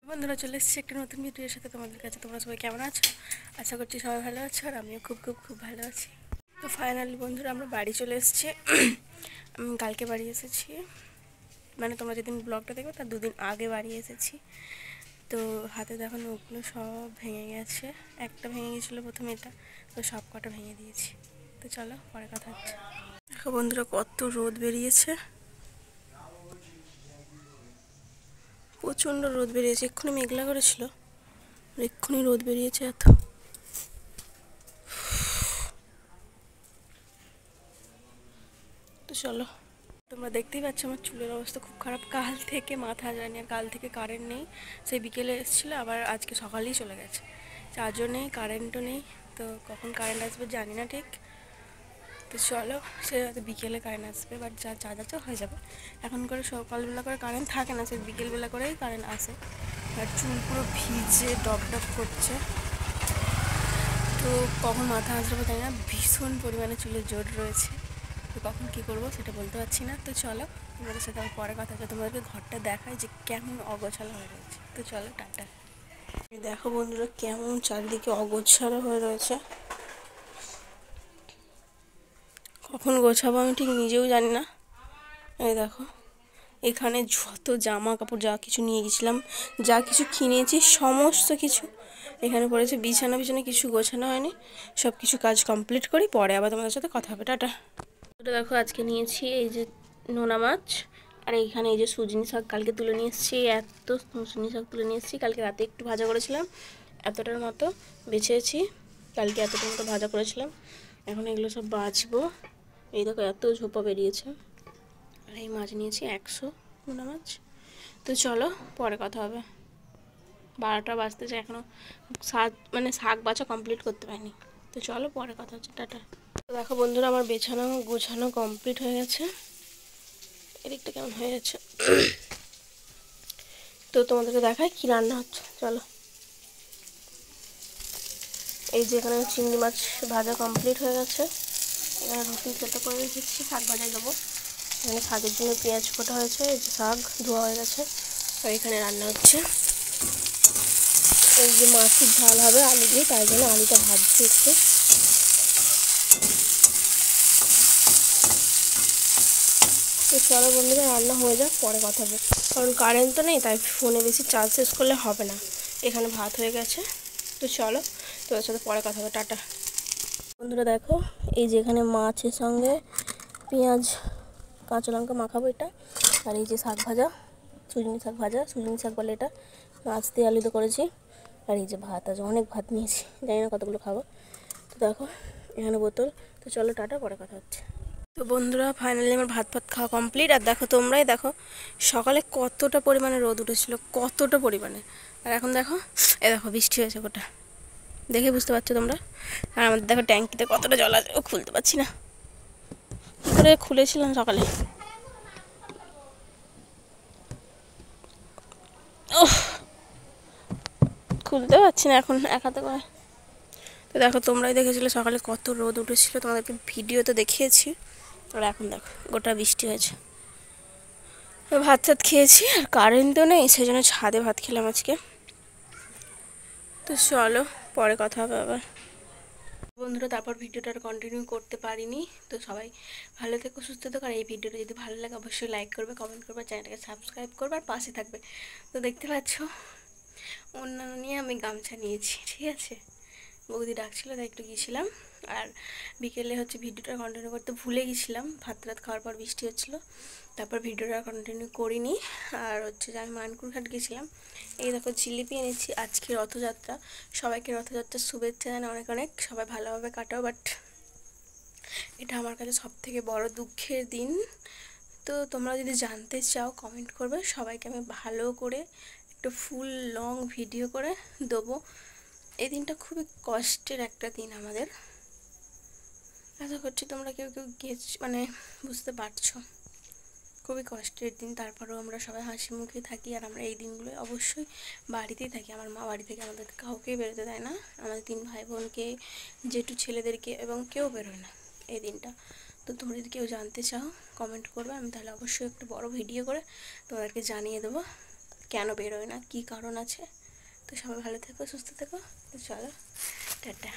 বন্ধুরা চলে এসেছি একটা নতুন ভিডিওর সাথে তোমাদের কাছে। তোমরা সবাই কেমন আছো? আশা করছি সবাই ভালো আছো, আর আমিও খুব খুব খুব ভালো আছি। তো ফাইনালি বন্ধুরা আমরা বাড়ি চলে এসেছি। আমি কালকে বাড়ি এসেছি, মানে তোমরা যেদিন ব্লগটা দেখবে তার দুদিন আগে বাড়ি এসেছি। তো হাতে দেখো নখগুলো সব ভেঙে গেছে, একটা ভেঙে গেছিলো প্রথমে, এটা তো সব কটা ভেঙে দিয়েছি। তো চলো পরে কথা হচ্ছে। দেখো বন্ধুরা কত রোদ বেরিয়েছে, প্রচণ্ড রোদ বেরিয়েছে। এক্ষুনি মেঘলা করেছিল, এক্ষুনি রোদ বেরিয়েছে এত। তো চলো, তোমরা দেখতেই পাচ্ছ আমার চুলের অবস্থা খুব খারাপ। কাল থেকে মাথা যায়নি, আর কাল থেকে কারেন্ট নেই। সেই বিকেলে এসেছিলো, আবার আজকে সকালেই চলে গেছে। চার্জও নেই, কারেন্টও নেই। তো কখন কারেন্ট আসবে জানি না ঠিক। তো চলো, সে হয়তো বিকেলে কারেন্ট আসবে, বাট যা চার্জ আছে হয়ে যাবে। এখন করে সকালবেলা করে কারেন্ট থাকে না, সেই বিকেলবেলা করেই কারেন্ট আসে। আর চুল পুরো ভিজে ডপ ডপ করছে। তো কখন মাথা আসবে জানি না, ভীষণ পরিমাণে চুলের জোর রয়েছে। তো কখন কী করবো সেটা বলতে পারছি না। তো চলো, তোমাদের সাথে আমার পরে কথা হচ্ছে। তোমাদেরকে ঘরটা দেখায় যে কেমন অগোছালো হয়ে রয়েছে। তো চলো টাটা। দেখো বন্ধুরা কেমন চারিদিকে অগোছালো হয়ে রয়েছে, কখন গোছাবো আমি ঠিক নিজেও জানি না। এই দেখো, এখানে যত জামা কাপড় যা কিছু নিয়ে গেছিলাম, যা কিছু কিনেছি সমস্ত কিছু এখানে পড়েছে। বিছানা বিছানা কিছু গোছানো হয়নি, সব কিছু কাজ কমপ্লিট করি, পরে আবার তোমাদের সাথে কথা হবে। টাটা। ওটা দেখো আজকে নিয়েছি এই যে নোনা মাছ, আর এইখানে এই যে সুজনি শাক কালকে তুলে নিয়ে এসেছি। এত সুজনি শাক তুলে নিয়ে এসেছি, কালকে রাতে একটু ভাজা করেছিলাম, এতটার মতো বেছেছি। কালকে এতটার মতো ভাজা করেছিলাম, এখন এগুলো সব বাছবো। এই দেখো এত ঝোপা বেরিয়েছে। আর এই মাছ নিয়েছি 100 নোনা মাছ। তো চলো পরে কথা হবে। 12টা বাজতেছে, এখনও শাক বাছা কমপ্লিট করতে পারিনি। তো চলো পরে কথা হচ্ছে, টাটা। তো দেখো বন্ধুরা আমার বেছানো গোছানো কমপ্লিট হয়ে গেছে, এদিকটা কেমন হয়ে গেছে। তো তোমাদেরকে দেখায় কি রান্না হচ্ছে, চলো। এই যে এখানে চিংড়ি মাছ ভাজা কমপ্লিট হয়ে গেছে, এখানে রুটি কেটে করে রেখেছি, শাক ভাজাই দেবো। এখানে শাকের জন্য পেঁয়াজ কাটা হয়েছে, এই যে শাক ধোয়া হয়ে গেছে। আর এখানে রান্না হচ্ছে এই যে মাছের ঝাল হবে আলু দিয়ে, তাই জন্য আলুটা ভাজছি একটু। তো চলো বন্ধুরা রান্না হয়ে যাক, পরে কথা হবে। কারণ কারেন্ট তো নেই, তাই ফোনে বেশি চার্জ শেষ করলে হবে না। এখানে ভাত হয়ে গেছে। তো চলো তোমার সাথে পরে কথা হবে, টাটা। বন্ধুরা দেখো, এই যে এখানে মাছের সঙ্গে পেঁয়াজ কাঁচা লঙ্কা মাখাবো এটা। আর এই যে শাক ভাজা, সুজনি শাক ভাজা, সুজনি শাক বলে এটা, মাছ দিয়ে আলু দিয়ে করেছি। আর এই যে ভাত আছে, অনেক ভাত নিয়েছি, জানি না কতগুলো খাবো। তো দেখো এখানে বোতল। তো চলো টাটা, পরে কথা হচ্ছে। তো বন্ধুরা ফাইনালি আমার ভাত খাওয়া কমপ্লিট। আর দেখো তোমরাই দেখো সকালে কতটা পরিমাণে রোদ উঠেছিল, কতটা পরিমাণে। আর এখন দেখো দেখো বৃষ্টি হয়েছে গোটা, দেখে বুঝতে পারছো তোমরা। আর আমাদের দেখো ট্যাঙ্কিতে কতটা জল আছে, ও খুলতে পারছি না, কী করে খুলেছিলাম সকালে। ও খুলতে পারছি না এখন এক হাতে করে। তো দেখো তোমরাই দেখেছিলে সকালে কত রোদ উঠেছিল, তোমাদেরকে ভিডিওতে দেখিয়েছি। আর এখন দেখো গোটা বৃষ্টি হয়েছে। ভাত টাত খেয়েছি, আর কারেন্টও নেই, সেই জন্য ছাদে ভাত খেলাম আজকে। তো চলো পরে কথা হবে আবার। বন্ধুরা তারপর ভিডিওটা কন্টিনিউ করতে পারিনি। তো সবাই ভালো থেকো, সুস্থ থেকো। আর এই ভিডিওটা যদি ভালো লাগে অবশ্যই লাইক করবে, কমেন্ট করবে, চ্যানেলটাকে সাবস্ক্রাইব করবে, আর পাশে থাকবে। তো দেখতে পাচ্ছ অন্যান্য নিয়ে আমি গামছা নিয়েছি, ঠিক আছে। বৌদি ডাকছিল তাই একটু গিয়েছিলাম। আর বিকেলে হচ্ছে ভিডিওটা কন্টিনিউ করতে ভুলে গেছিলাম, ভাত রাত খাওয়ার পর বৃষ্টি হচ্ছিলো, তারপর ভিডিওটা কন্টিনিউ করিনি। আর হচ্ছে যে আমি মানকুর ঘাট গেছিলাম। এই দেখো জিলিপি এনেছি, আজকে রথযাত্রা, সবাইকে রথযাত্রার শুভেচ্ছা জানাই অনেক অনেক, সবাই ভালোভাবে কাটাও। বাট এটা আমার কাছে সবথেকে বড় দুঃখের দিন। তো তোমরা যদি জানতে চাও কমেন্ট করবে, সবাইকে আমি ভালো করে একটা ফুল লং ভিডিও করে দেবো। এই দিনটা খুবই কষ্টের একটা দিন আমাদের, আশা করছি তোমরা কেউ কেউ মানে বুঝতে পারছো। খুবই কষ্টের দিন, তারপরেও আমরা সবাই হাসি মুখে থাকি। আর আমরা এই দিনগুলো অবশ্যই বাড়িতেই থাকি। আমার মা বাড়ি থেকে আমাদের কাউকেই বেরোতে দেয় না, আমাদের 3 ভাই বোনকে, জেঠু ছেলেদেরকে, এবং কেউ বেরোয় না এই দিনটা। তো তোমরা যদি কেউ জানতে চাও কমেন্ট করবে, আমি তাহলে অবশ্যই একটা বড় ভিডিও করে তোমাদেরকে জানিয়ে দেবো। কেন বেরোয় না, কী কারণ আছে। তো সবাই ভালো থেকো, সুস্থ থেকো। তো চলো, টাটা।